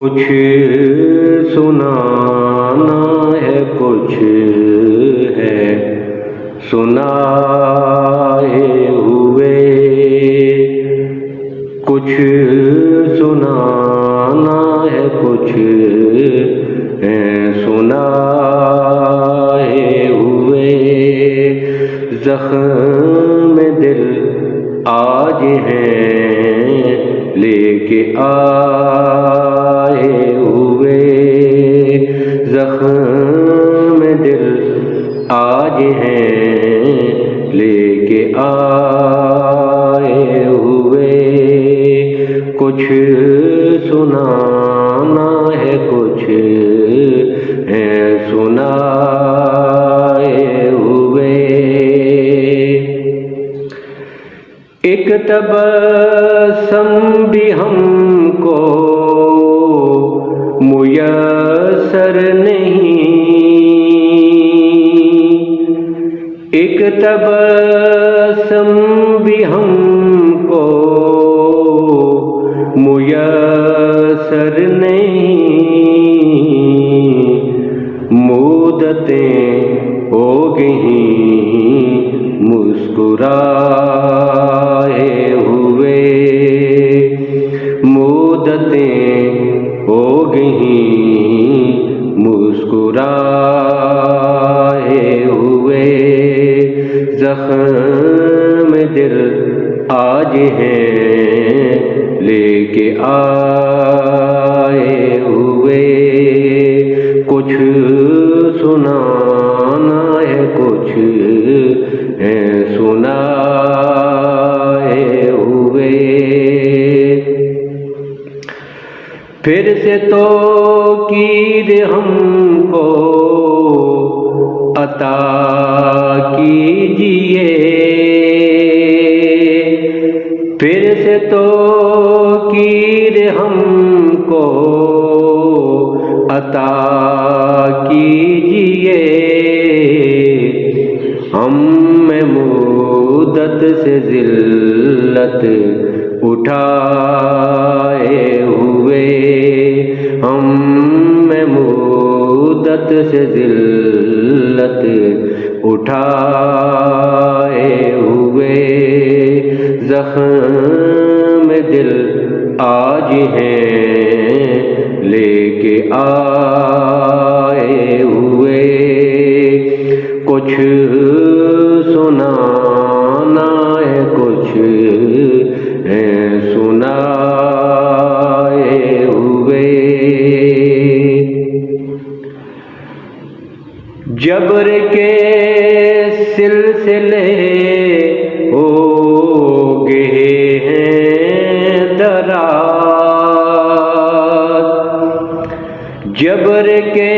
کچھ سنانا ہے، کچھ ہے سنائے ہوئے، کچھ سنانا ہے، کچھ ہے سنائے ہوئے، زخم دل آج ہیں لے کے آئے ہوئے، زخم دل آج ہیں لے کے آئے ہوئے، کچھ سنانا ہے، کچھ ہے سنائے ہوئے، ایک تبسم بھی ہم کو میسر نہیں، ایک تبسم بھی ہم کو میسر نہیں، مدتیں ہو گئیں مسکرائے ہوئے، مدتیں ہو گئیں مسکرائے ہوئے، زخم دل آج ہیں لے کے آئے ہوئے، کچھ سنانا ہے، کچھ ہے سنائے ہوئے، پھر سے تو کیر ہم کو عطا کیجیے، پھر سے تو کیر ہم کو عطا کیجیے، ہم میں مدت سے ذلت اٹھائے ہوئے، ہم میں مدت سے ذلت اٹھائے ہوئے، زخم دل آج ہیں لے کے آئے ہوئے، کچھ سنانا ہے، کچھ ہے سنائے ہوئے، جبر کے سلسلے ہو گئے ہیں دراز، جبر کے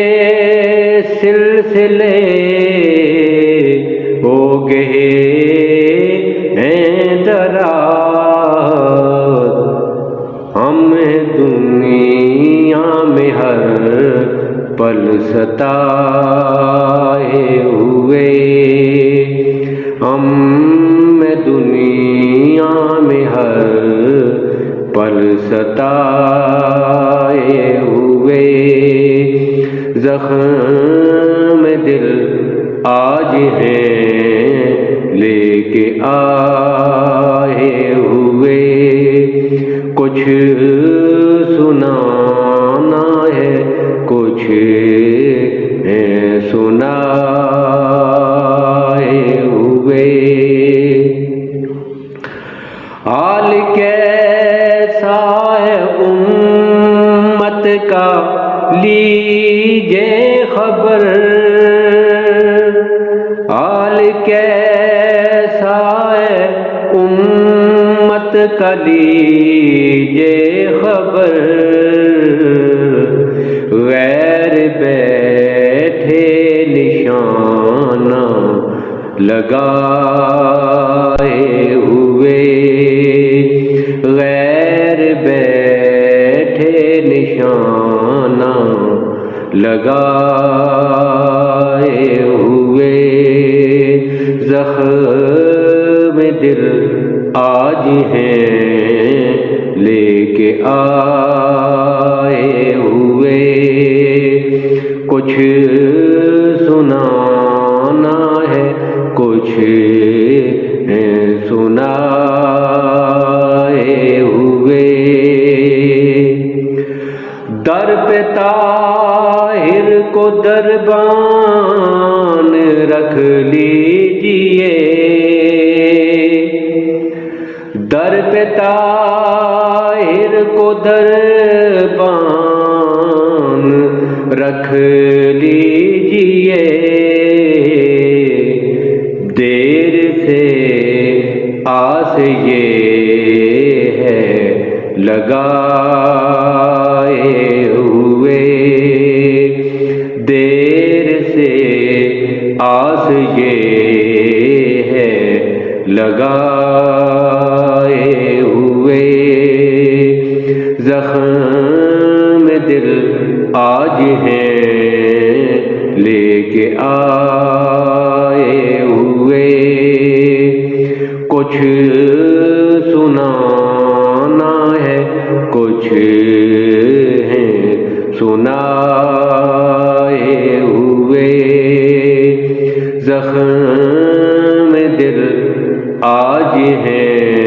سلسلے ہو گئے ہیں دراز، ہم دنیا میں ہر پل ستائے ہوئے، ہم دنیا میں ہر پل ستائے ہوئے، زخم دل آج ہیں لے کے آئے ہوئے، کچھ سنانا ہے، کچھ ہے سنائے ہوئے، حال کیسا ہے امت کا لیجے خبر، حال کیسا ہے امت کا لیجے خبر، غیر بیٹھے نشانہ لگائے ہوئے، غیر بیٹھے نشانہ لگائے ہوئے، زخم دل آج ہیں لے کے آئے کچھ سنانا ہے کچھ سنائے ہوئے در پہ طاہر کو دربان رکھ لیجئے در پہ طاہر کو دربان رکھ لیجئے دیر سے آس یہ ہے لگائے ہوئے دیر سے آس یہ ہے لگائے ہوئے زخم دل آج ہیں لے کے آئے ہوئے کچھ سنانا ہے کچھ ہیں سنائے ہوئے زخم دل آج ہیں